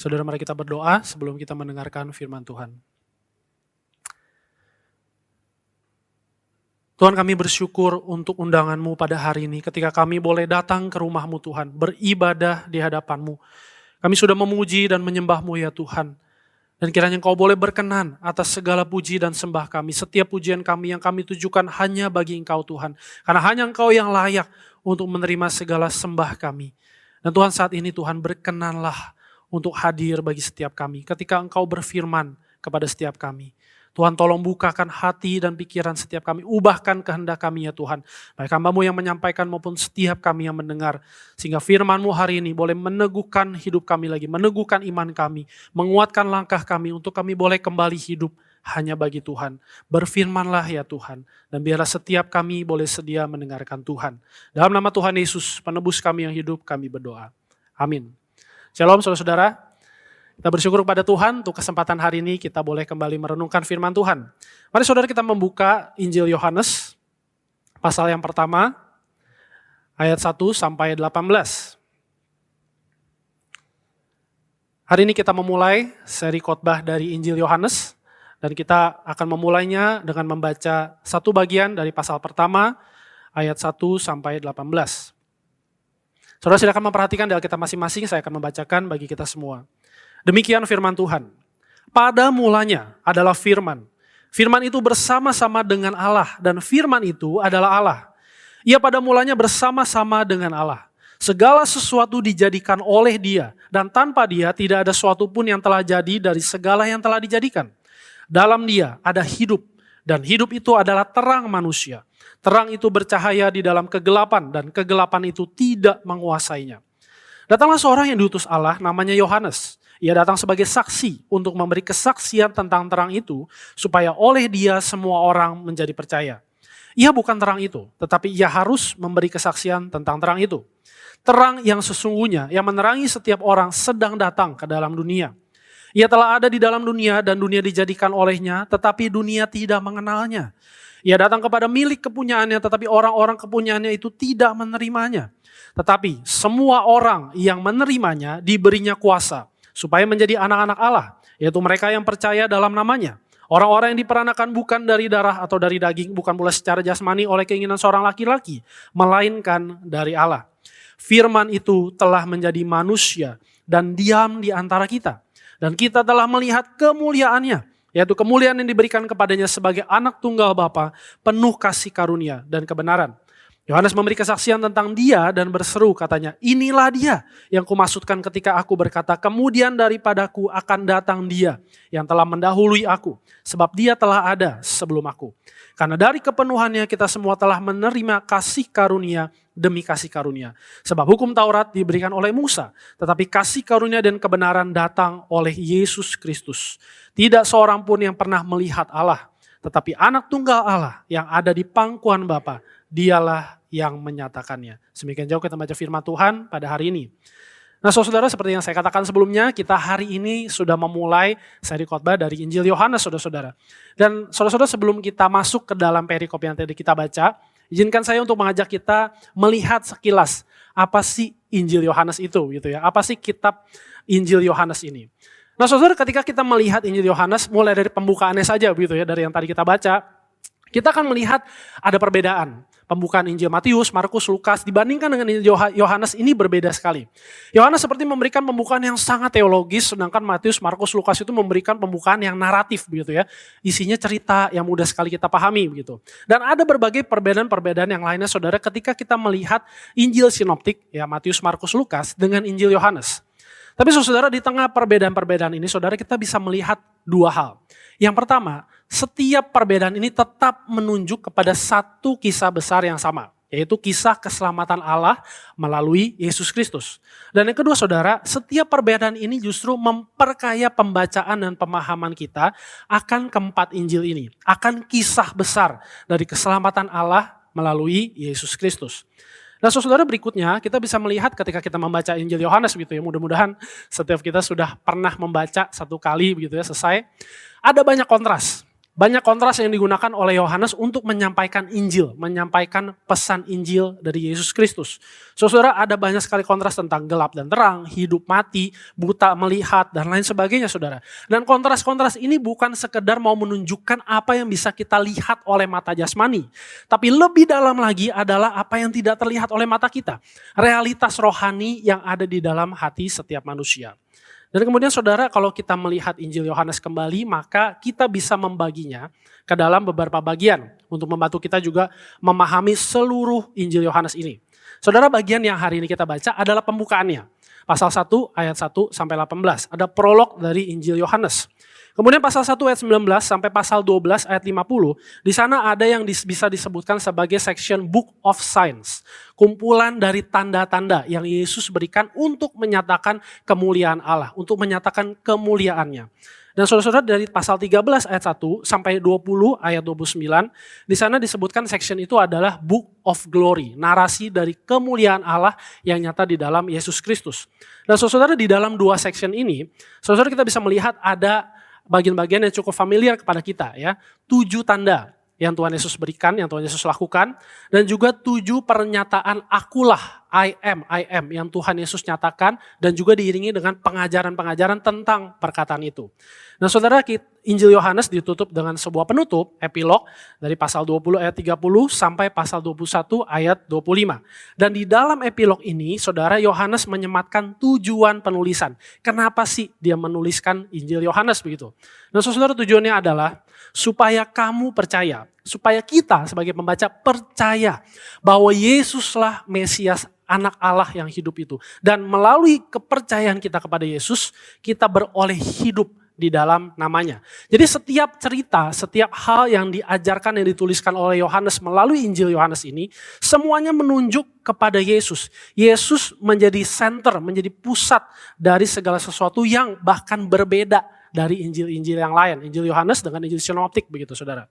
Saudara, mari kita berdoa sebelum kita mendengarkan firman Tuhan. Tuhan, kami bersyukur untuk undangan-Mu pada hari ini ketika kami boleh datang ke rumah-Mu Tuhan, beribadah di hadapan-Mu. Kami sudah memuji dan menyembah-Mu ya Tuhan. Dan kiranya Engkau boleh berkenan atas segala puji dan sembah kami. Setiap pujian kami yang kami tujukan hanya bagi Engkau Tuhan. Karena hanya Engkau yang layak untuk menerima segala sembah kami. Dan Tuhan, saat ini Tuhan berkenanlah untuk hadir bagi setiap kami. Ketika Engkau berfirman kepada setiap kami. Tuhan, tolong bukakan hati dan pikiran setiap kami. Ubahkan kehendak kami ya Tuhan. Baik hamba-Mu yang menyampaikan maupun setiap kami yang mendengar. Sehingga firman-Mu hari ini boleh meneguhkan hidup kami lagi. Meneguhkan iman kami. Menguatkan langkah kami untuk kami boleh kembali hidup hanya bagi Tuhan. Berfirmanlah ya Tuhan. Dan biarlah setiap kami boleh sedia mendengarkan Tuhan. Dalam nama Tuhan Yesus, penebus kami yang hidup, kami berdoa. Amin. Shalom saudara-saudara. Kita bersyukur kepada Tuhan untuk kesempatan hari ini kita boleh kembali merenungkan firman Tuhan. Mari saudara kita membuka Injil Yohanes, pasal yang pertama, ayat 1 sampai 18. Hari ini kita memulai seri khotbah dari Injil Yohanes, dan kita akan memulainya dengan membaca satu bagian dari pasal pertama, ayat 1 sampai 18. Saudara silakan memperhatikan di Alkitab masing-masing, saya akan membacakan bagi kita semua. Demikian firman Tuhan. Pada mulanya adalah firman. Firman itu bersama-sama dengan Allah dan firman itu adalah Allah. Ia pada mulanya bersama-sama dengan Allah. Segala sesuatu dijadikan oleh Dia dan tanpa Dia tidak ada sesuatu pun yang telah jadi dari segala yang telah dijadikan. Dalam Dia ada hidup dan hidup itu adalah terang manusia. Terang itu bercahaya di dalam kegelapan dan kegelapan itu tidak menguasainya. Datanglah seorang yang diutus Allah namanya Yohanes. Ia datang sebagai saksi untuk memberi kesaksian tentang terang itu, supaya oleh dia semua orang menjadi percaya. Ia bukan terang itu, tetapi ia harus memberi kesaksian tentang terang itu. Terang yang sesungguhnya, yang menerangi setiap orang sedang datang ke dalam dunia. Ia telah ada di dalam dunia dan dunia dijadikan olehnya, tetapi dunia tidak mengenalnya. Ia datang kepada milik kepunyaannya, tetapi orang-orang kepunyaannya itu tidak menerimanya. Tetapi semua orang yang menerimanya diberinya kuasa, supaya menjadi anak-anak Allah, yaitu mereka yang percaya dalam namanya. Orang-orang yang diperanakan bukan dari darah atau dari daging, bukan pula secara jasmani oleh keinginan seorang laki-laki, melainkan dari Allah. Firman itu telah menjadi manusia dan diam di antara kita. Dan kita telah melihat kemuliaannya, yaitu kemuliaan yang diberikan kepadanya sebagai anak tunggal Bapa, penuh kasih karunia dan kebenaran. Yohanes memberi kesaksian tentang dia dan berseru katanya, inilah dia yang kumaksudkan ketika aku berkata, kemudian daripadaku akan datang dia yang telah mendahului aku, sebab dia telah ada sebelum aku. Karena dari kepenuhannya kita semua telah menerima kasih karunia demi kasih karunia. Sebab hukum Taurat diberikan oleh Musa, tetapi kasih karunia dan kebenaran datang oleh Yesus Kristus. Tidak seorang pun yang pernah melihat Allah, tetapi anak tunggal Allah yang ada di pangkuan Bapa, dialah yang menyatakannya. Semakin jauh kita baca firman Tuhan pada hari ini. Nah saudara, seperti yang saya katakan sebelumnya, kita hari ini sudah memulai seri khotbah dari Injil Yohanes, saudara-saudara. Dan saudara-saudara, sebelum kita masuk ke dalam perikop yang tadi kita baca, izinkan saya untuk mengajak kita melihat sekilas apa sih Injil Yohanes itu, gitu ya. Apa sih kitab Injil Yohanes ini? Nah saudara, ketika kita melihat Injil Yohanes, mulai dari pembukaannya saja, gitu ya, dari yang tadi kita baca, kita akan melihat ada perbedaan. Pembukaan Injil Matius, Markus, Lukas dibandingkan dengan Injil Yohanes ini berbeda sekali. Yohanes seperti memberikan pembukaan yang sangat teologis, sedangkan Matius, Markus, Lukas itu memberikan pembukaan yang naratif begitu ya. Isinya cerita yang mudah sekali kita pahami begitu. Dan ada berbagai perbedaan-perbedaan yang lainnya saudara ketika kita melihat Injil sinoptik ya Matius, Markus, Lukas dengan Injil Yohanes. Tapi saudara, di tengah perbedaan-perbedaan ini saudara kita bisa melihat dua hal. Yang pertama, setiap perbedaan ini tetap menunjuk kepada satu kisah besar yang sama, yaitu kisah keselamatan Allah melalui Yesus Kristus. Dan yang kedua saudara, setiap perbedaan ini justru memperkaya pembacaan dan pemahaman kita akan keempat Injil ini, akan kisah besar dari keselamatan Allah melalui Yesus Kristus. Nah saudara, berikutnya kita bisa melihat ketika kita membaca Injil Yohanes gitu ya, mudah-mudahan setiap kita sudah pernah membaca satu kali begitu ya selesai. Ada banyak kontras Banyak kontras yang digunakan oleh Yohanes untuk menyampaikan Injil, menyampaikan pesan Injil dari Yesus Kristus. Saudara, ada banyak sekali kontras tentang gelap dan terang, hidup mati, buta melihat, dan lain sebagainya, saudara. Dan kontras-kontras ini bukan sekedar mau menunjukkan apa yang bisa kita lihat oleh mata jasmani. Tapi lebih dalam lagi adalah apa yang tidak terlihat oleh mata kita. Realitas rohani yang ada di dalam hati setiap manusia. Dan kemudian saudara, kalau kita melihat Injil Yohanes kembali, maka kita bisa membaginya ke dalam beberapa bagian untuk membantu kita juga memahami seluruh Injil Yohanes ini. Saudara, bagian yang hari ini kita baca adalah pembukaannya. Pasal 1 ayat 1 sampai 18. Ada prolog dari Injil Yohanes. Kemudian pasal 1 ayat 19 sampai pasal 12 ayat 50, di sana ada yang bisa disebutkan sebagai section Book of Signs. Kumpulan dari tanda-tanda yang Yesus berikan untuk menyatakan kemuliaan Allah, untuk menyatakan kemuliaannya. Dan saudara-saudara, dari pasal 13 ayat 1 sampai 20 ayat 29, di sana disebutkan section itu adalah Book of Glory, narasi dari kemuliaan Allah yang nyata di dalam Yesus Kristus. Dan saudara-saudara, di dalam dua section ini, saudara kita bisa melihat ada bagian-bagian yang cukup familiar kepada kita, ya. 7 tanda yang Tuhan Yesus berikan, yang Tuhan Yesus lakukan, dan juga 7 pernyataan akulah, I am yang Tuhan Yesus nyatakan, dan juga diiringi dengan pengajaran-pengajaran tentang perkataan itu. Nah saudara, Injil Yohanes ditutup dengan sebuah penutup, epilog, dari pasal 20 ayat 30 sampai pasal 21 ayat 25. Dan di dalam epilog ini, saudara, Yohanes menyematkan tujuan penulisan. Kenapa sih dia menuliskan Injil Yohanes begitu? Nah saudara, tujuannya adalah supaya kamu percaya, supaya kita sebagai pembaca percaya bahwa Yesuslah Mesias, anak Allah yang hidup itu. Dan melalui kepercayaan kita kepada Yesus, kita beroleh hidup di dalam namanya. Jadi setiap cerita, setiap hal yang diajarkan, yang dituliskan oleh Yohanes melalui Injil Yohanes ini, semuanya menunjuk kepada Yesus. Yesus menjadi center, menjadi pusat dari segala sesuatu yang bahkan berbeda dari Injil-Injil yang lain. Injil Yohanes dengan Injil Sinoptik begitu, saudara.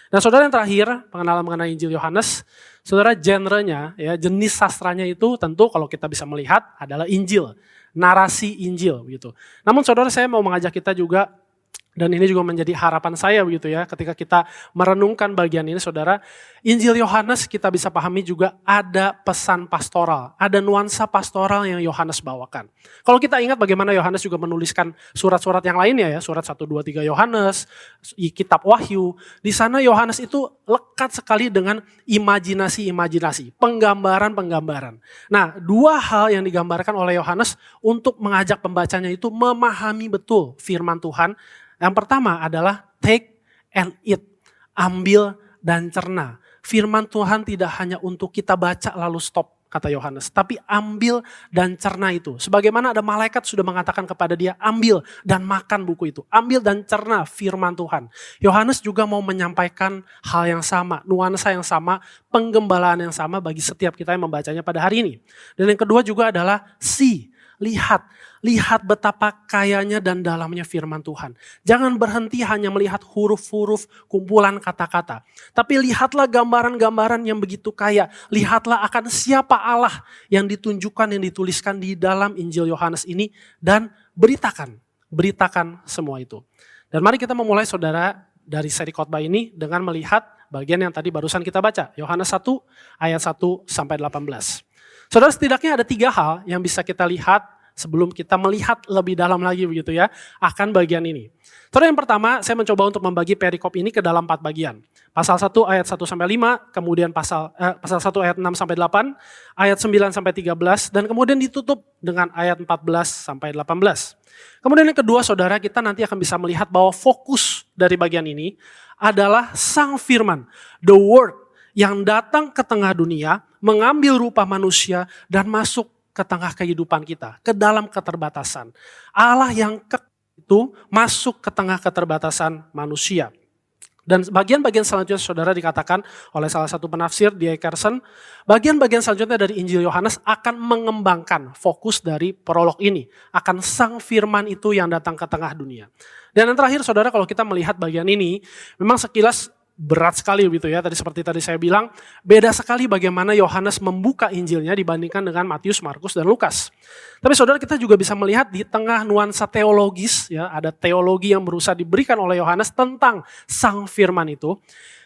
Dan saudara, yang terakhir, pengenalan mengenai Injil Yohanes, saudara, genrenya, ya, jenis sastranya itu tentu kalau kita bisa melihat adalah Injil, narasi Injil begitu. Namun saudara, saya mau mengajak kita juga, dan ini juga menjadi harapan saya begitu ya, ketika kita merenungkan bagian ini, saudara, Injil Yohanes kita bisa pahami juga ada pesan pastoral, ada nuansa pastoral yang Yohanes bawakan. Kalau kita ingat bagaimana Yohanes juga menuliskan surat-surat yang lainnya ya, surat 1, 2, 3 Yohanes, kitab Wahyu, di sana Yohanes itu lekat sekali dengan imajinasi-imajinasi, penggambaran-penggambaran. Nah, 2 hal yang digambarkan oleh Yohanes untuk mengajak pembacanya itu memahami betul firman Tuhan. Yang pertama adalah take and eat, ambil dan cerna. Firman Tuhan tidak hanya untuk kita baca lalu stop, kata Yohanes, tapi ambil dan cerna itu. Sebagaimana ada malaikat sudah mengatakan kepada dia, ambil dan makan buku itu. Ambil dan cerna firman Tuhan. Yohanes juga mau menyampaikan hal yang sama, nuansa yang sama, penggembalaan yang sama bagi setiap kita yang membacanya pada hari ini. Dan yang kedua juga adalah see, lihat betapa kayanya dan dalamnya firman Tuhan. Jangan berhenti hanya melihat huruf-huruf, kumpulan kata-kata. Tapi lihatlah gambaran-gambaran yang begitu kaya. Lihatlah akan siapa Allah yang ditunjukkan, yang dituliskan di dalam Injil Yohanes ini. Dan beritakan semua itu. Dan mari kita memulai, saudara, dari seri khotbah ini dengan melihat bagian yang tadi barusan kita baca. Yohanes 1 ayat 1 sampai 18. Saudara, setidaknya ada 3 hal yang bisa kita lihat sebelum kita melihat lebih dalam lagi begitu ya, akan bagian ini. Saudara, yang pertama saya mencoba untuk membagi perikop ini ke dalam 4 bagian. Pasal 1 ayat 1 sampai 5, kemudian pasal 1 ayat 6 sampai 8, ayat 9 sampai 13, dan kemudian ditutup dengan ayat 14 sampai 18. Kemudian yang kedua, saudara, kita nanti akan bisa melihat bahwa fokus dari bagian ini adalah Sang Firman, the Word, yang datang ke tengah dunia, mengambil rupa manusia dan masuk ke tengah kehidupan kita, ke dalam keterbatasan. Allah yang itu masuk ke tengah keterbatasan manusia. Dan bagian-bagian selanjutnya, saudara, dikatakan oleh salah satu penafsir, D.A. Carson, bagian-bagian selanjutnya dari Injil Yohanes akan mengembangkan fokus dari prolog ini, akan Sang Firman itu yang datang ke tengah dunia. Dan yang terakhir, saudara, kalau kita melihat bagian ini, memang sekilas berat sekali gitu ya. Seperti tadi saya bilang, beda sekali bagaimana Yohanes membuka Injilnya dibandingkan dengan Matius, Markus, dan Lukas. Tapi saudara, kita juga bisa melihat di tengah nuansa teologis, ya, ada teologi yang berusaha diberikan oleh Yohanes tentang sang firman itu.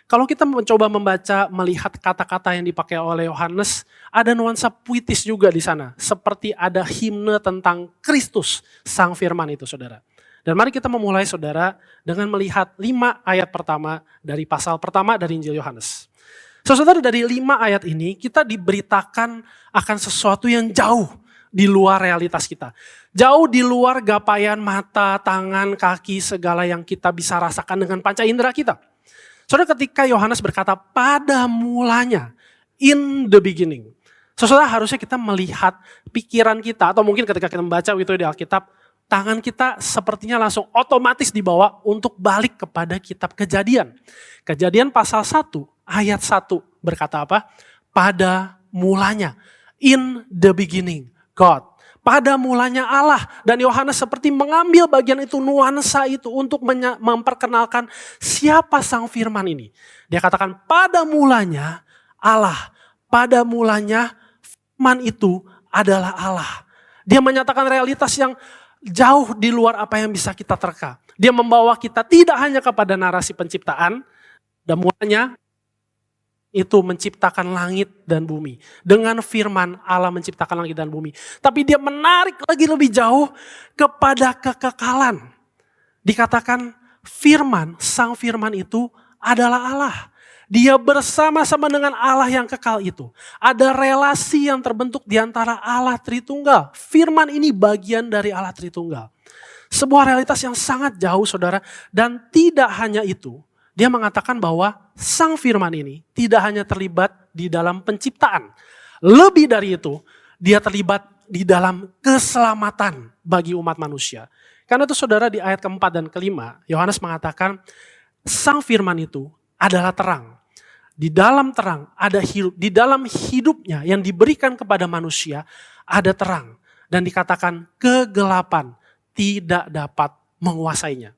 Kalau kita mencoba membaca, melihat kata-kata yang dipakai oleh Yohanes, ada nuansa puitis juga di sana. Seperti ada himne tentang Kristus, sang firman itu, saudara. Dan mari kita memulai, saudara, dengan melihat 5 ayat pertama dari pasal pertama dari Injil Yohanes. Saudara, dari 5 ayat ini kita diberitakan akan sesuatu yang jauh di luar realitas kita. Jauh di luar gapaian mata, tangan, kaki, segala yang kita bisa rasakan dengan panca indera kita. Saudara, ketika Yohanes berkata pada mulanya, in the beginning. Saudara, harusnya kita melihat pikiran kita, atau mungkin ketika kita membaca itu di Alkitab, tangan kita sepertinya langsung otomatis dibawa untuk balik kepada kitab Kejadian. Kejadian pasal 1, ayat 1 berkata apa? Pada mulanya, in the beginning, God. Pada mulanya Allah, dan Yohanes seperti mengambil bagian itu, nuansa itu untuk memperkenalkan siapa sang firman ini. Dia katakan pada mulanya Allah, pada mulanya firman itu adalah Allah. Dia menyatakan realitas yang jauh di luar apa yang bisa kita terka. Dia membawa kita tidak hanya kepada narasi penciptaan, dan mulanya itu menciptakan langit dan bumi. Dengan firman Allah menciptakan langit dan bumi. Tapi dia menarik lagi lebih jauh kepada kekekalan. Dikatakan firman, sang firman itu adalah Allah. Dia bersama-sama dengan Allah yang kekal itu. Ada relasi yang terbentuk di antara Allah Tritunggal. Firman ini bagian dari Allah Tritunggal. Sebuah realitas yang sangat jauh, saudara. Dan tidak hanya itu. Dia mengatakan bahwa sang firman ini tidak hanya terlibat di dalam penciptaan. Lebih dari itu, dia terlibat di dalam keselamatan bagi umat manusia. Karena itu saudara, di ayat keempat dan kelima, Yohanes mengatakan sang firman itu adalah terang. Di dalam terang ada hidup, di dalam hidupnya yang diberikan kepada manusia ada terang. Dan dikatakan kegelapan tidak dapat menguasainya.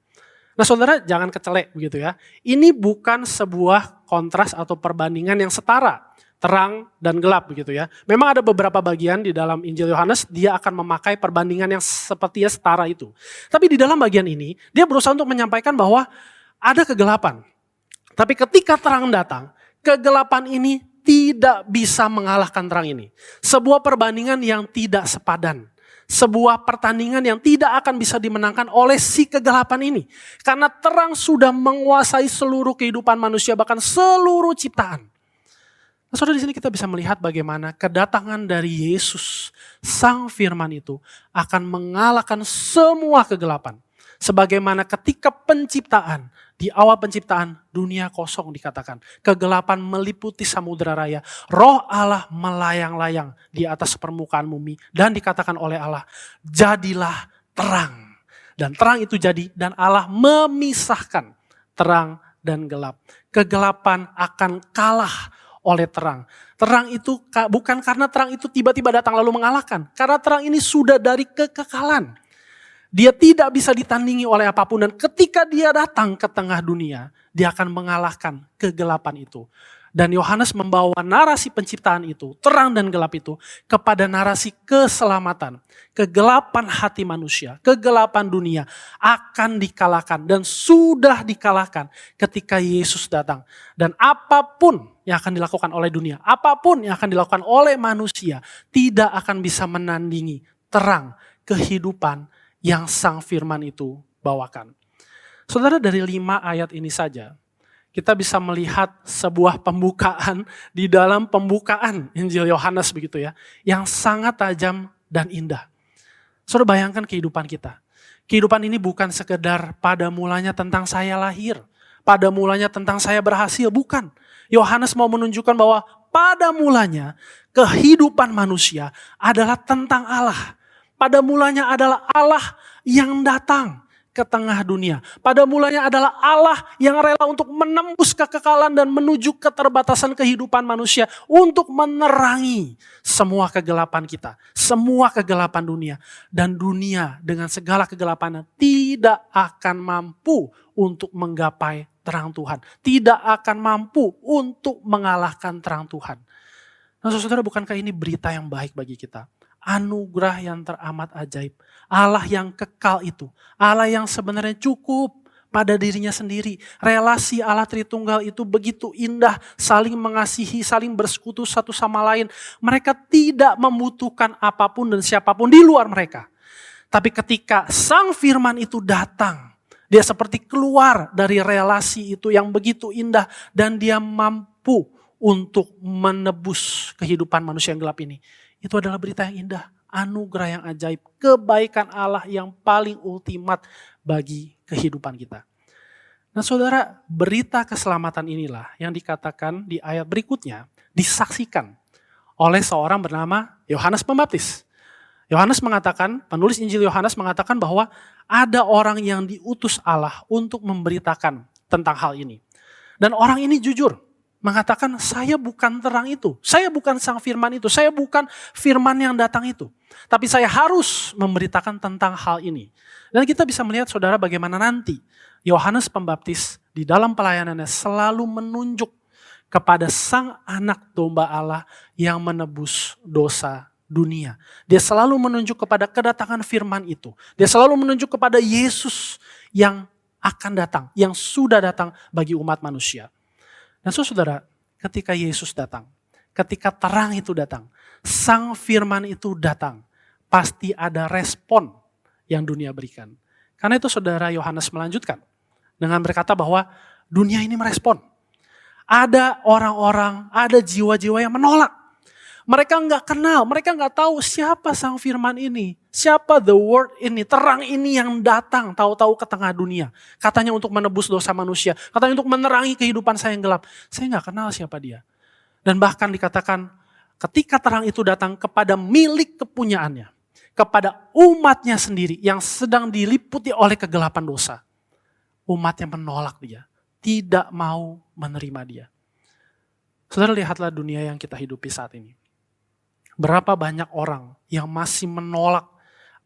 Nah saudara, jangan kecelek begitu ya. Ini bukan sebuah kontras atau perbandingan yang setara, terang dan gelap begitu ya. Memang ada beberapa bagian di dalam Injil Yohanes, dia akan memakai perbandingan yang sepertinya setara itu. Tapi di dalam bagian ini, dia berusaha untuk menyampaikan bahwa ada kegelapan. Tapi ketika terang datang, kegelapan ini tidak bisa mengalahkan terang ini. Sebuah perbandingan yang tidak sepadan. Sebuah pertandingan yang tidak akan bisa dimenangkan oleh si kegelapan ini. Karena terang sudah menguasai seluruh kehidupan manusia, bahkan seluruh ciptaan. Nah, saudara, di sini kita bisa melihat bagaimana kedatangan dari Yesus, sang firman itu akan mengalahkan semua kegelapan. Sebagaimana ketika penciptaan, di awal penciptaan dunia kosong dikatakan. Kegelapan meliputi samudera raya. Roh Allah melayang-layang di atas permukaan bumi. Dan dikatakan oleh Allah, jadilah terang. Dan terang itu jadi dan Allah memisahkan terang dan gelap. Kegelapan akan kalah oleh terang. Terang itu bukan karena terang itu tiba-tiba datang lalu mengalahkan. Karena terang ini sudah dari kekekalan. Dia tidak bisa ditandingi oleh apapun dan ketika dia datang ke tengah dunia, dia akan mengalahkan kegelapan itu. Dan Yohanes membawa narasi penciptaan itu, terang dan gelap itu, kepada narasi keselamatan. Kegelapan hati manusia, kegelapan dunia akan dikalahkan dan sudah dikalahkan ketika Yesus datang. Dan apapun yang akan dilakukan oleh dunia, apapun yang akan dilakukan oleh manusia, tidak akan bisa menandingi terang kehidupan yang sang firman itu bawakan. Saudara, dari 5 ayat ini saja, kita bisa melihat sebuah pembukaan di dalam pembukaan Injil Yohanes begitu ya, yang sangat tajam dan indah. Saudara, bayangkan kehidupan kita. Kehidupan ini bukan sekedar pada mulanya tentang saya lahir, pada mulanya tentang saya berhasil, bukan. Yohanes mau menunjukkan bahwa pada mulanya kehidupan manusia adalah tentang Allah. Pada mulanya adalah Allah yang datang ke tengah dunia. Pada mulanya adalah Allah yang rela untuk menembus kekekalan dan menuju keterbatasan kehidupan manusia untuk menerangi semua kegelapan kita, semua kegelapan dunia. Dan dunia dengan segala kegelapannya tidak akan mampu untuk menggapai terang Tuhan. Tidak akan mampu untuk mengalahkan terang Tuhan. Nah saudara, bukankah ini berita yang baik bagi kita? Anugerah yang teramat ajaib. Allah yang kekal itu. Allah yang sebenarnya cukup pada dirinya sendiri. Relasi Allah Tritunggal itu begitu indah. Saling mengasihi, saling bersekutu satu sama lain. Mereka tidak membutuhkan apapun dan siapapun di luar mereka. Tapi ketika Sang Firman itu datang, dia seperti keluar dari relasi itu yang begitu indah. Dan dia mampu untuk menebus kehidupan manusia yang gelap ini. Itu adalah berita yang indah, anugerah yang ajaib, kebaikan Allah yang paling ultimat bagi kehidupan kita. Nah saudara, berita keselamatan inilah yang dikatakan di ayat berikutnya disaksikan oleh seorang bernama Yohanes Pembaptis. Yohanes mengatakan, penulis Injil Yohanes mengatakan bahwa ada orang yang diutus Allah untuk memberitakan tentang hal ini. Dan orang ini jujur. Mengatakan saya bukan terang itu, saya bukan Sang Firman itu, saya bukan firman yang datang itu. Tapi saya harus memberitakan tentang hal ini. Dan kita bisa melihat saudara bagaimana nanti Yohanes Pembaptis di dalam pelayanannya selalu menunjuk kepada Sang Anak Domba Allah yang menebus dosa dunia. Dia selalu menunjuk kepada kedatangan firman itu. Dia selalu menunjuk kepada Yesus yang akan datang, yang sudah datang bagi umat manusia. Nah saudara, ketika Yesus datang, ketika terang itu datang, Sang Firman itu datang, pasti ada respon yang dunia berikan. Karena itu saudara, Yohanes melanjutkan dengan berkata bahwa dunia ini merespon. Ada orang-orang, ada jiwa-jiwa yang menolak. Mereka nggak kenal, mereka nggak tahu siapa Sang Firman ini. Siapa the word ini, terang ini yang datang tahu-tahu ke tengah dunia. Katanya untuk menebus dosa manusia, katanya untuk menerangi kehidupan saya yang gelap. Saya nggak kenal siapa dia. Dan bahkan dikatakan ketika terang itu datang kepada milik kepunyaannya. Kepada umatnya sendiri yang sedang diliputi oleh kegelapan dosa. Umat yang menolak dia, tidak mau menerima dia. Saudara, lihatlah dunia yang kita hidupi saat ini. Berapa banyak orang yang masih menolak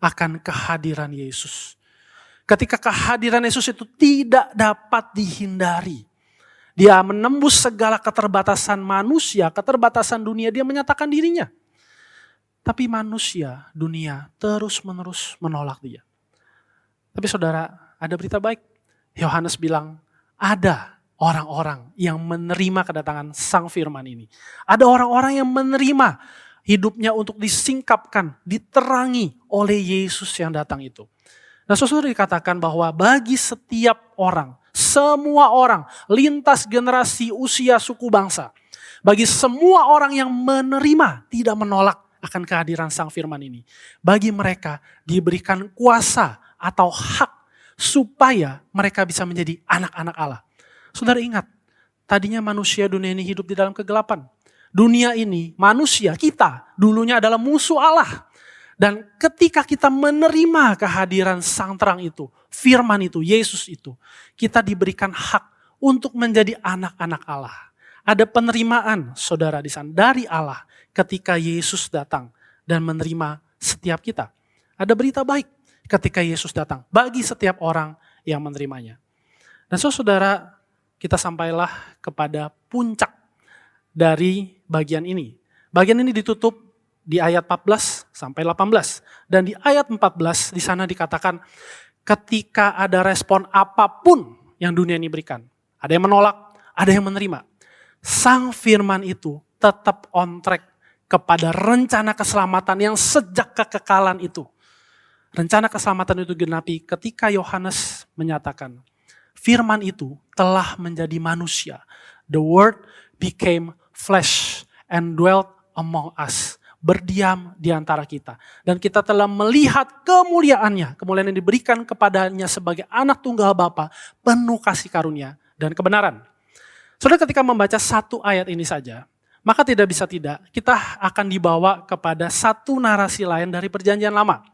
akan kehadiran Yesus. Ketika kehadiran Yesus itu tidak dapat dihindari. Dia menembus segala keterbatasan manusia, keterbatasan dunia, dia menyatakan dirinya. Tapi manusia, dunia terus-menerus menolak dia. Tapi saudara, ada berita baik. Yohanes bilang, ada orang-orang yang menerima kedatangan Sang Firman ini. Ada orang-orang yang menerima hidupnya untuk disingkapkan, diterangi oleh Yesus yang datang itu. Nah saudara, dikatakan bahwa bagi setiap orang, semua orang, lintas generasi, usia, suku, bangsa. Bagi semua orang yang menerima, tidak menolak akan kehadiran Sang Firman ini. Bagi mereka diberikan kuasa atau hak supaya mereka bisa menjadi anak-anak Allah. Saudara ingat, tadinya manusia dunia ini hidup di dalam kegelapan. Dunia ini, manusia, kita dulunya adalah musuh Allah. Dan ketika kita menerima kehadiran Sang Terang itu, Firman itu, Yesus itu, kita diberikan hak untuk menjadi anak-anak Allah. Ada penerimaan saudara di sana dari Allah ketika Yesus datang dan menerima setiap kita. Ada berita baik ketika Yesus datang bagi setiap orang yang menerimanya. Dan saudara, kita sampailah kepada puncak dari bagian ini. Bagian ini ditutup di ayat 14 sampai 18. Dan di ayat 14 di sana dikatakan ketika ada respon apapun yang dunia ini berikan. Ada yang menolak, ada yang menerima. Sang Firman itu tetap on track kepada rencana keselamatan yang sejak kekekalan itu. Rencana keselamatan itu genapi ketika Yohanes menyatakan Firman itu telah menjadi manusia. The Word became flesh and dwelt among us. Berdiam di antara kita. Dan kita telah melihat kemuliaannya. Kemuliaan yang diberikan kepadanya sebagai anak tunggal Bapa, penuh kasih karunia dan kebenaran. Saudara, ketika membaca satu ayat ini saja, maka tidak bisa tidak, kita akan dibawa kepada satu narasi lain dari Perjanjian Lama.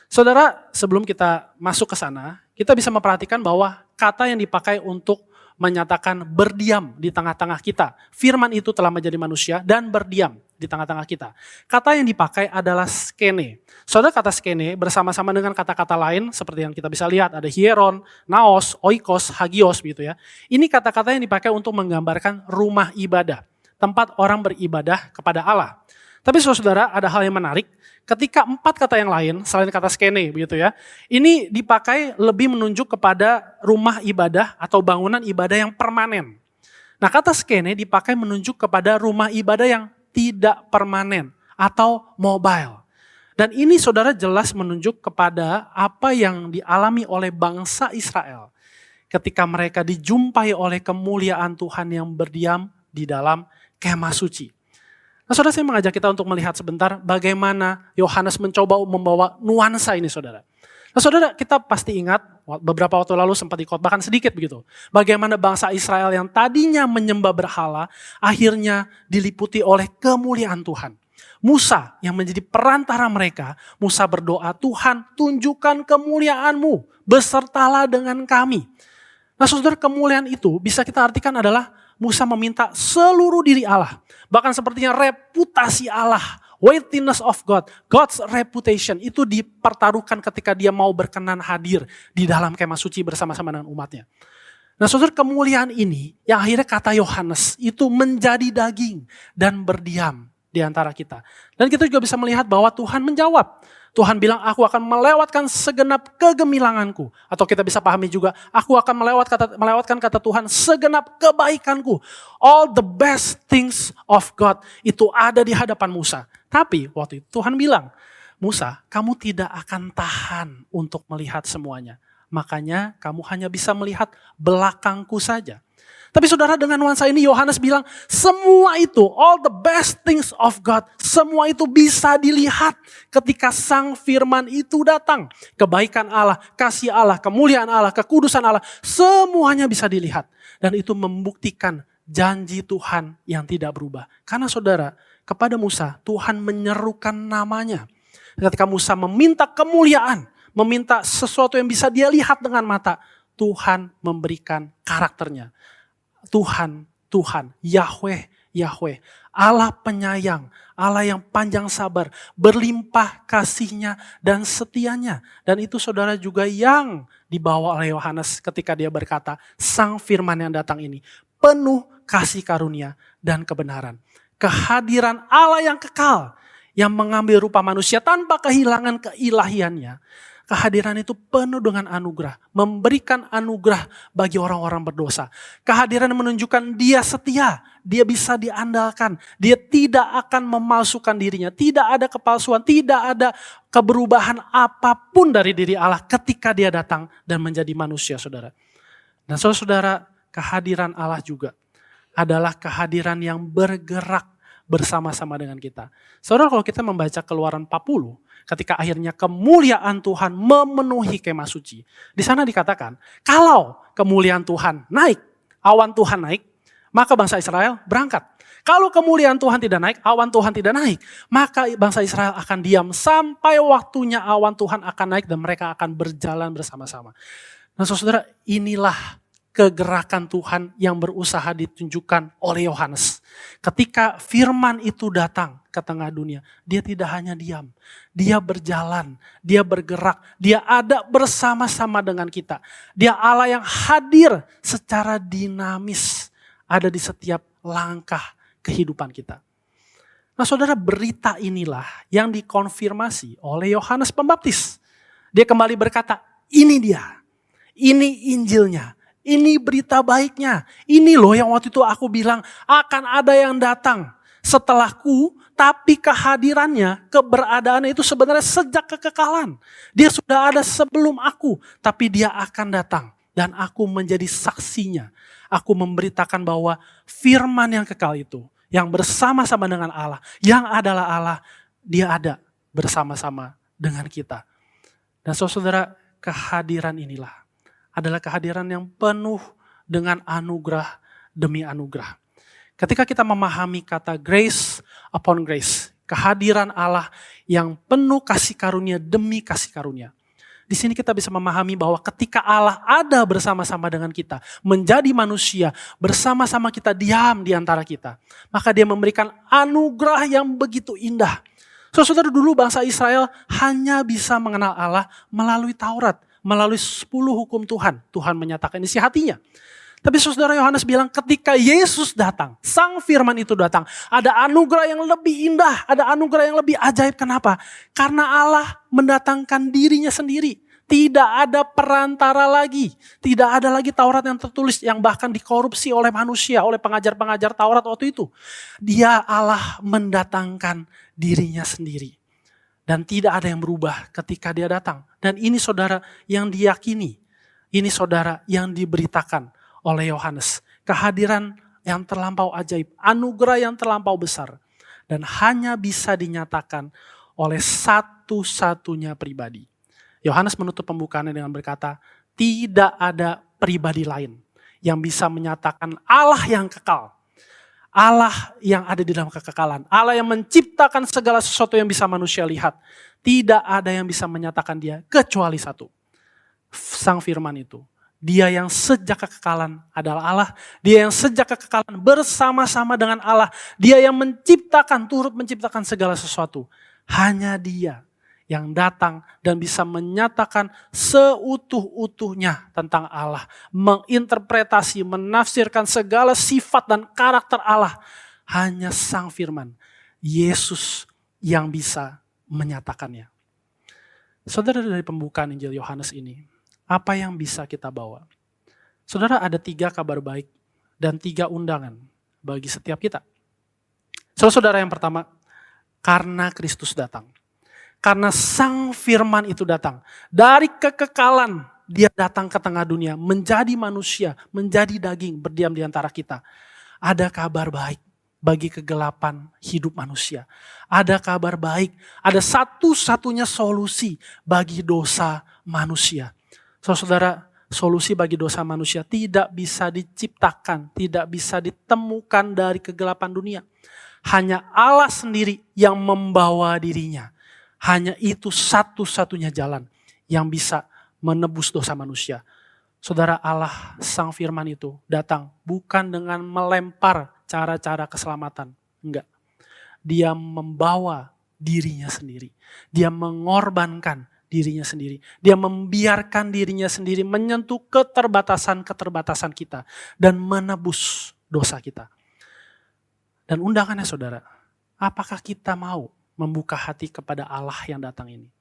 Saudara, sebelum kita masuk ke sana, kita bisa memperhatikan bahwa kata yang dipakai untuk menyatakan berdiam di tengah-tengah kita. Firman itu telah menjadi manusia dan berdiam di tengah-tengah kita. Kata yang dipakai adalah skene. Saudara, kata skene bersama-sama dengan kata-kata lain seperti yang kita bisa lihat, ada hieron, naos, oikos, hagios gitu ya. Ini kata-kata yang dipakai untuk menggambarkan rumah ibadah, tempat orang beribadah kepada Allah. Tapi saudara, ada hal yang menarik. Ketika 4 kata yang lain, selain kata skene begitu ya, ini dipakai lebih menunjuk kepada rumah ibadah atau bangunan ibadah yang permanen. Nah, kata skene dipakai menunjuk kepada rumah ibadah yang tidak permanen atau mobile. Dan ini saudara jelas menunjuk kepada apa yang dialami oleh bangsa Israel ketika mereka dijumpai oleh kemuliaan Tuhan yang berdiam di dalam kemah suci. Nah, saudara, saya mengajak kita untuk melihat sebentar bagaimana Yohanes mencoba membawa nuansa ini, saudara. Nah, saudara, kita pasti ingat beberapa waktu lalu sempat dikotbahkan sedikit begitu. Bagaimana bangsa Israel yang tadinya menyembah berhala, akhirnya diliputi oleh kemuliaan Tuhan. Musa yang menjadi perantara mereka, Musa berdoa, Tuhan tunjukkan kemuliaan-Mu, besertalah dengan kami. Nah, saudara, kemuliaan itu bisa kita artikan adalah Musa meminta seluruh diri Allah. Bahkan sepertinya reputasi Allah, weightiness of God, God's reputation itu dipertaruhkan ketika dia mau berkenan hadir di dalam kemah suci bersama-sama dengan umatnya. Nah, saudara, kemuliaan ini yang akhirnya kata Yohanes itu menjadi daging dan berdiam di antara kita. Dan kita juga bisa melihat bahwa Tuhan menjawab. Tuhan bilang, aku akan melewatkan segenap kegemilanganku. Atau kita bisa pahami juga, aku akan melewatkan kata Tuhan segenap kebaikanku. All the best things of God itu ada di hadapan Musa. Tapi waktu itu Tuhan bilang, Musa, kamu tidak akan tahan untuk melihat semuanya. Makanya kamu hanya bisa melihat belakangku saja. Tapi saudara, dengan nuansa ini Yohanes bilang, semua itu, all the best things of God, semua itu bisa dilihat ketika sang firman itu datang. Kebaikan Allah, kasih Allah, kemuliaan Allah, kekudusan Allah, semuanya bisa dilihat. Dan itu membuktikan janji Tuhan yang tidak berubah. Karena saudara, kepada Musa, Tuhan menyerukan namanya. Ketika Musa meminta kemuliaan, meminta sesuatu yang bisa dia lihat dengan mata, Tuhan memberikan karakternya. Tuhan, Tuhan, Yahweh, Yahweh, Allah penyayang, Allah yang panjang sabar, berlimpah kasihnya dan setianya. Dan itu saudara juga yang dibawa oleh Yohanes ketika dia berkata, sang firman yang datang ini penuh kasih karunia dan kebenaran. Kehadiran Allah yang kekal, yang mengambil rupa manusia tanpa kehilangan keilahiannya. Kehadiran itu penuh dengan anugerah, memberikan anugerah bagi orang-orang berdosa. Kehadiran menunjukkan dia setia, dia bisa diandalkan, dia tidak akan memalsukan dirinya, tidak ada kepalsuan, tidak ada keberubahan apapun dari diri Allah ketika dia datang dan menjadi manusia, saudara. Dan saudara-saudara, kehadiran Allah juga adalah kehadiran yang bergerak bersama-sama dengan kita. Saudara, kalau kita membaca Keluaran 40, ketika akhirnya kemuliaan Tuhan memenuhi kemah suci. Di sana dikatakan, kalau kemuliaan Tuhan naik, awan Tuhan naik, maka bangsa Israel berangkat. Kalau kemuliaan Tuhan tidak naik, awan Tuhan tidak naik, maka bangsa Israel akan diam sampai waktunya awan Tuhan akan naik dan mereka akan berjalan bersama-sama. Nah, saudara, inilah kegerakan Tuhan yang berusaha ditunjukkan oleh Yohanes. Ketika firman itu datang ke tengah dunia, dia tidak hanya diam. Dia berjalan, dia bergerak, dia ada bersama-sama dengan kita. Dia Allah yang hadir secara dinamis, ada di setiap langkah kehidupan kita. Nah, saudara, berita inilah yang dikonfirmasi oleh Yohanes Pembaptis. Dia kembali berkata, ini dia, ini Injilnya. Ini berita baiknya. Ini loh yang waktu itu aku bilang akan ada yang datang setelahku, tapi kehadirannya, keberadaannya itu sebenarnya sejak kekekalan. Dia sudah ada sebelum aku, tapi dia akan datang dan aku menjadi saksinya. Aku memberitakan bahwa firman yang kekal itu, yang bersama-sama dengan Allah, yang adalah Allah, dia ada bersama-sama dengan kita. Dan saudara, kehadiran inilah adalah kehadiran yang penuh dengan anugerah demi anugerah. Ketika kita memahami kata grace upon grace, kehadiran Allah yang penuh kasih karunia demi kasih karunia. Di sini kita bisa memahami bahwa ketika Allah ada bersama-sama dengan kita, menjadi manusia, bersama-sama kita diam di antara kita, maka dia memberikan anugerah yang begitu indah. Saudara, dulu bangsa Israel hanya bisa mengenal Allah melalui Taurat, melalui 10 hukum Tuhan. Tuhan menyatakan isi hatinya. Tapi saudara, Yohanes bilang ketika Yesus datang, Sang Firman itu datang, ada anugerah yang lebih indah, ada anugerah yang lebih ajaib. Kenapa? Karena Allah mendatangkan dirinya sendiri. Tidak ada perantara lagi. Tidak ada lagi Taurat yang tertulis yang bahkan dikorupsi oleh manusia, oleh pengajar-pengajar Taurat waktu itu. Dia Allah mendatangkan dirinya sendiri. Dan tidak ada yang berubah ketika dia datang. Dan ini saudara yang diyakini. Ini saudara yang diberitakan oleh Yohanes. Kehadiran yang terlampau ajaib, anugerah yang terlampau besar. Dan hanya bisa dinyatakan oleh satu-satunya pribadi. Yohanes menutup pembukaannya dengan berkata, tidak ada pribadi lain yang bisa menyatakan Allah yang kekal. Allah yang ada di dalam kekekalan. Allah yang menciptakan segala sesuatu yang bisa manusia lihat. Tidak ada yang bisa menyatakan dia kecuali satu. Sang Firman itu. Dia yang sejak kekekalan adalah Allah. Dia yang sejak kekekalan bersama-sama dengan Allah. Dia yang menciptakan, turut menciptakan segala sesuatu. Hanya dia yang datang dan bisa menyatakan seutuh-utuhnya tentang Allah. Menginterpretasi, menafsirkan segala sifat dan karakter Allah. Hanya Sang Firman, Yesus yang bisa menyatakannya. Saudara, dari pembukaan Injil Yohanes ini, apa yang bisa kita bawa? Saudara, ada 3 kabar baik dan 3 undangan bagi setiap kita. Saudara, yang pertama, karena Kristus datang. Karena Sang Firman itu datang. Dari kekekalan, dia datang ke tengah dunia, menjadi manusia, menjadi daging, berdiam di antara kita. Ada kabar baik bagi kegelapan hidup manusia. Ada kabar baik, ada satu-satunya solusi bagi dosa manusia. Saudara, solusi bagi dosa manusia tidak bisa diciptakan, tidak bisa ditemukan dari kegelapan dunia. Hanya Allah sendiri yang membawa dirinya. Hanya itu satu-satunya jalan yang bisa menebus dosa manusia. Saudara, Allah Sang Firman itu datang bukan dengan melempar cara-cara keselamatan. Enggak. Dia membawa dirinya sendiri. Dia mengorbankan dirinya sendiri. Dia membiarkan dirinya sendiri menyentuh keterbatasan-keterbatasan kita dan menebus dosa kita. Dan undangannya saudara, apakah kita mau membuka hati kepada Allah yang datang ini?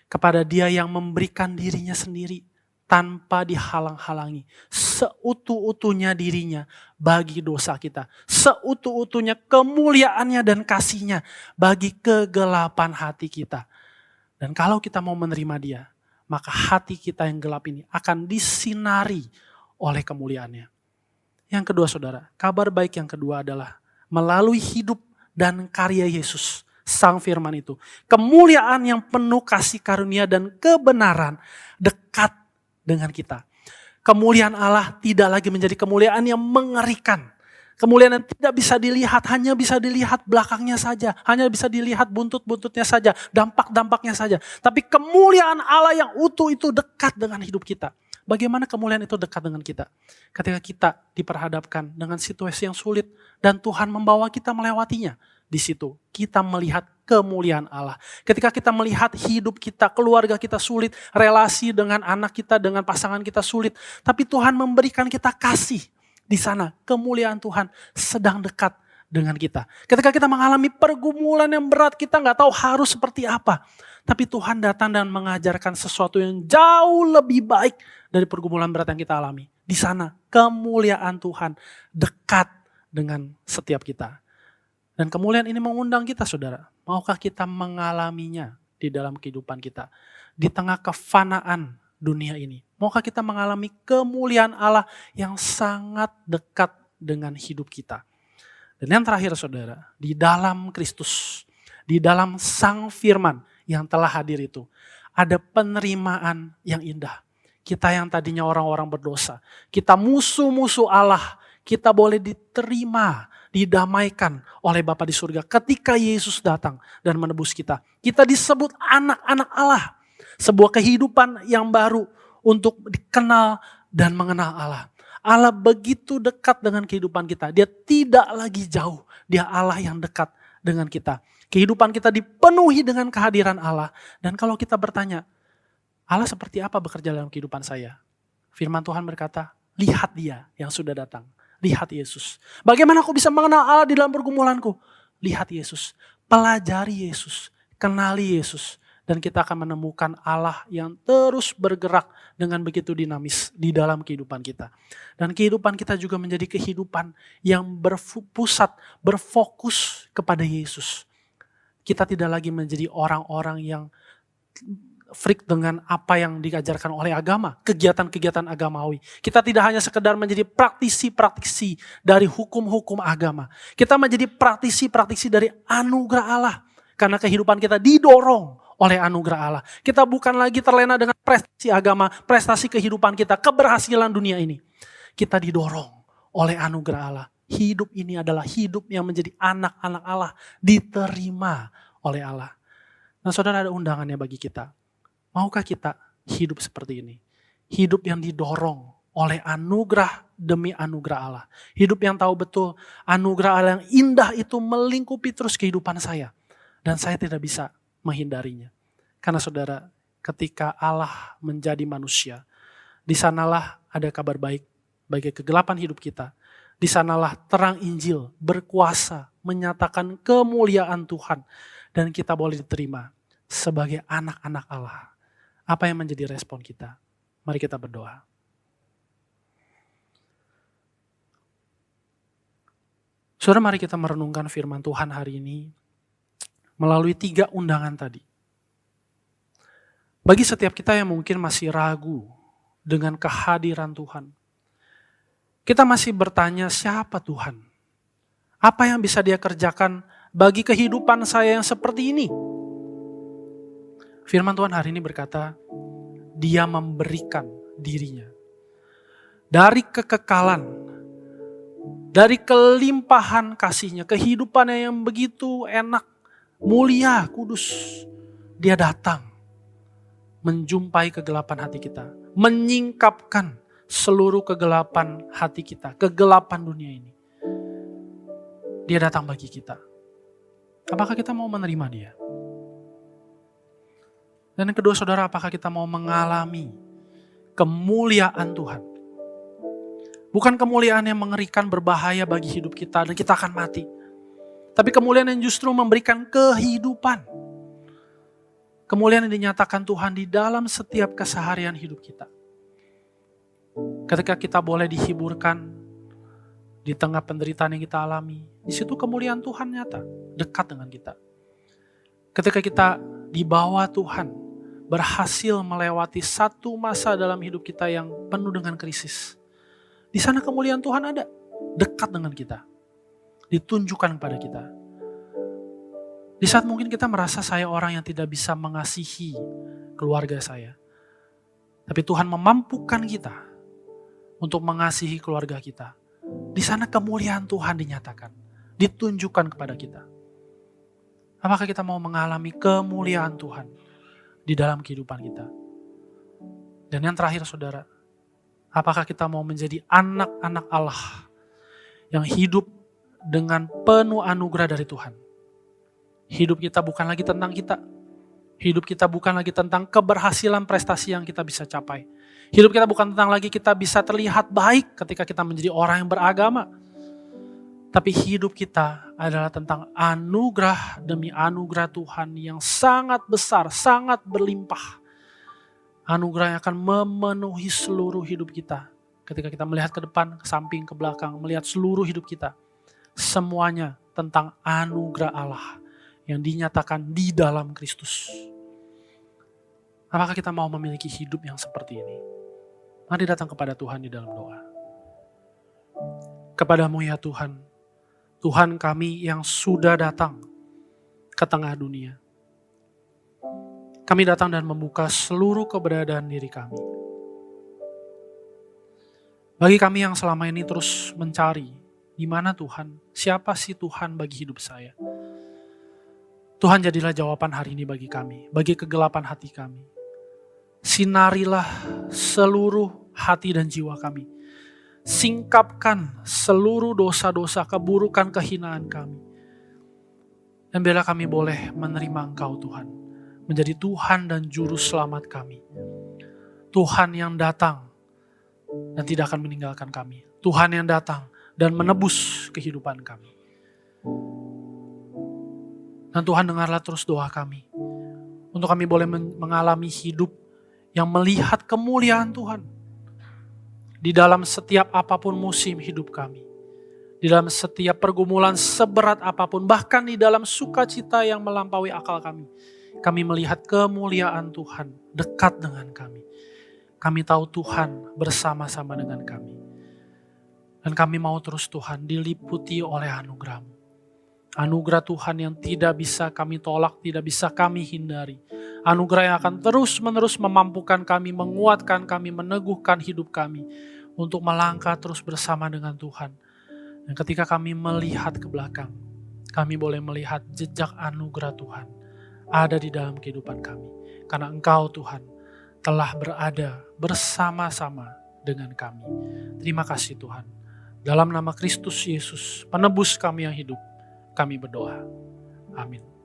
Kepada Dia yang memberikan dirinya sendiri tanpa dihalang-halangi. Seutuh-utuhnya dirinya bagi dosa kita. Seutuh-utuhnya kemuliaannya dan kasihnya bagi kegelapan hati kita. Dan kalau kita mau menerima Dia, maka hati kita yang gelap ini akan disinari oleh kemuliaannya. Yang kedua saudara, kabar baik yang kedua adalah melalui hidup dan karya Yesus, Sang Firman itu. Kemuliaan yang penuh kasih karunia dan kebenaran dekat dengan kita. Kemuliaan Allah tidak lagi menjadi kemuliaan yang mengerikan. Kemuliaan yang tidak bisa dilihat, hanya bisa dilihat belakangnya saja. Hanya bisa dilihat buntut-buntutnya saja, dampak-dampaknya saja. Tapi kemuliaan Allah yang utuh itu dekat dengan hidup kita. Bagaimana kemuliaan itu dekat dengan kita? Ketika kita diperhadapkan dengan situasi yang sulit dan Tuhan membawa kita melewatinya. Di situ kita melihat kemuliaan Allah. Ketika kita melihat hidup kita, keluarga kita sulit, relasi dengan anak kita, dengan pasangan kita sulit. Tapi Tuhan memberikan kita kasih. Di sana kemuliaan Tuhan sedang dekat dengan kita. Ketika kita mengalami pergumulan yang berat, kita nggak tahu harus seperti apa. Tapi Tuhan datang dan mengajarkan sesuatu yang jauh lebih baik dari pergumulan berat yang kita alami. Di sana kemuliaan Tuhan dekat dengan setiap kita. Dan kemuliaan ini mengundang kita saudara. Maukah kita mengalaminya di dalam kehidupan kita? Di tengah kefanaan dunia ini. Maukah kita mengalami kemuliaan Allah yang sangat dekat dengan hidup kita? Dan yang terakhir saudara, di dalam Kristus, di dalam Sang Firman yang telah hadir itu, ada penerimaan yang indah. Kita yang tadinya orang-orang berdosa, kita musuh-musuh Allah, kita boleh diterima, didamaikan oleh Bapa di surga ketika Yesus datang dan menebus kita. Kita disebut anak-anak Allah. Sebuah kehidupan yang baru untuk dikenal dan mengenal Allah. Allah begitu dekat dengan kehidupan kita. Dia tidak lagi jauh. Dia Allah yang dekat dengan kita. Kehidupan kita dipenuhi dengan kehadiran Allah. Dan kalau kita bertanya, Allah seperti apa bekerja dalam kehidupan saya? Firman Tuhan berkata, lihat Dia yang sudah datang. Lihat Yesus. Bagaimana aku bisa mengenal Allah di dalam pergumulanku? Lihat Yesus. Pelajari Yesus. Kenali Yesus. Dan kita akan menemukan Allah yang terus bergerak dengan begitu dinamis di dalam kehidupan kita. Dan kehidupan kita juga menjadi kehidupan yang berpusat, berfokus kepada Yesus. Kita tidak lagi menjadi orang-orang yang freak dengan apa yang diajarkan oleh agama, kegiatan-kegiatan agamawi. Kita tidak hanya sekedar menjadi praktisi-praktisi dari hukum-hukum agama. Kita menjadi praktisi-praktisi dari anugerah Allah. Karena kehidupan kita didorong oleh anugerah Allah. Kita bukan lagi terlena dengan prestasi agama, prestasi kehidupan kita, keberhasilan dunia ini. Kita didorong oleh anugerah Allah. Hidup ini adalah hidup yang menjadi anak-anak Allah, diterima oleh Allah. Nah saudara, ada undangannya bagi kita. Maukah kita hidup seperti ini? Hidup yang didorong oleh anugerah demi anugerah Allah. Hidup yang tahu betul anugerah Allah yang indah itu melingkupi terus kehidupan saya. Dan saya tidak bisa menghindarinya. Karena saudara, ketika Allah menjadi manusia, di sanalah ada kabar baik bagi kegelapan hidup kita. Di sanalah terang Injil berkuasa menyatakan kemuliaan Tuhan. Dan kita boleh diterima sebagai anak-anak Allah. Apa yang menjadi respon kita? Mari kita berdoa. Saudara, mari kita merenungkan firman Tuhan hari ini melalui 3 undangan tadi. Bagi setiap kita yang mungkin masih ragu dengan kehadiran Tuhan, kita masih bertanya, siapa Tuhan? Apa yang bisa Dia kerjakan bagi kehidupan saya yang seperti ini? Firman Tuhan hari ini berkata, Dia memberikan dirinya. Dari kekekalan, dari kelimpahan kasih-Nya, kehidupannya yang begitu enak, mulia, kudus. Dia datang menjumpai kegelapan hati kita, menyingkapkan seluruh kegelapan hati kita, kegelapan dunia ini. Dia datang bagi kita. Apakah kita mau menerima Dia? Dan yang kedua saudara, apakah kita mau mengalami kemuliaan Tuhan? Bukan kemuliaan yang mengerikan, berbahaya bagi hidup kita dan kita akan mati. Tapi kemuliaan yang justru memberikan kehidupan. Kemuliaan yang dinyatakan Tuhan di dalam setiap keseharian hidup kita. Ketika kita boleh dihiburkan di tengah penderitaan yang kita alami, di situ kemuliaan Tuhan nyata, dekat dengan kita. Ketika kita dibawa Tuhan, berhasil melewati satu masa dalam hidup kita yang penuh dengan krisis. Di sana kemuliaan Tuhan ada, dekat dengan kita, ditunjukkan kepada kita. Di saat mungkin kita merasa saya orang yang tidak bisa mengasihi keluarga saya, tapi Tuhan memampukan kita untuk mengasihi keluarga kita. Di sana kemuliaan Tuhan dinyatakan, ditunjukkan kepada kita. Apakah kita mau mengalami kemuliaan Tuhan di dalam kehidupan kita? Dan yang terakhir saudara, apakah kita mau menjadi anak-anak Allah yang hidup dengan penuh anugerah dari Tuhan? Hidup kita bukan lagi tentang kita. Hidup kita bukan lagi tentang keberhasilan prestasi yang kita bisa capai. Hidup kita bukan tentang lagi kita bisa terlihat baik ketika kita menjadi orang yang beragama. Tapi hidup kita adalah tentang anugerah demi anugerah Tuhan yang sangat besar, sangat berlimpah. Anugerah yang akan memenuhi seluruh hidup kita. Ketika kita melihat ke depan, ke samping, ke belakang, melihat seluruh hidup kita. Semuanya tentang anugerah Allah yang dinyatakan di dalam Kristus. Apakah kita mau memiliki hidup yang seperti ini? Mari datang kepada Tuhan di dalam doa. Kepadamu ya Tuhan, Tuhan kami yang sudah datang ke tengah dunia. Kami datang dan membuka seluruh keberadaan diri kami. Bagi kami yang selama ini terus mencari, di mana Tuhan, siapa sih Tuhan bagi hidup saya? Tuhan jadilah jawaban hari ini bagi kami, bagi kegelapan hati kami. Sinarilah seluruh hati dan jiwa kami. Singkapkan seluruh dosa-dosa, keburukan, kehinaan kami. Dan biarlah kami boleh menerima Engkau Tuhan, menjadi Tuhan dan Juru Selamat kami. Tuhan yang datang dan tidak akan meninggalkan kami. Tuhan yang datang dan menebus kehidupan kami. Dan Tuhan, dengarlah terus doa kami, untuk kami boleh mengalami hidup yang melihat kemuliaan Tuhan di dalam setiap apapun musim hidup kami, di dalam setiap pergumulan seberat apapun, bahkan di dalam sukacita yang melampaui akal kami. Kami melihat kemuliaan Tuhan dekat dengan kami. Kami tahu Tuhan bersama-sama dengan kami. Dan kami mau terus Tuhan diliputi oleh anugerah-Mu. Anugerah Tuhan yang tidak bisa kami tolak, tidak bisa kami hindari. Anugerah yang akan terus-menerus memampukan kami, menguatkan kami, meneguhkan hidup kami untuk melangkah terus bersama dengan Tuhan. Dan ketika kami melihat ke belakang, kami boleh melihat jejak anugerah Tuhan ada di dalam kehidupan kami. Karena Engkau Tuhan telah berada bersama-sama dengan kami. Terima kasih Tuhan. Dalam nama Kristus Yesus, penebus kami yang hidup, kami berdoa. Amin.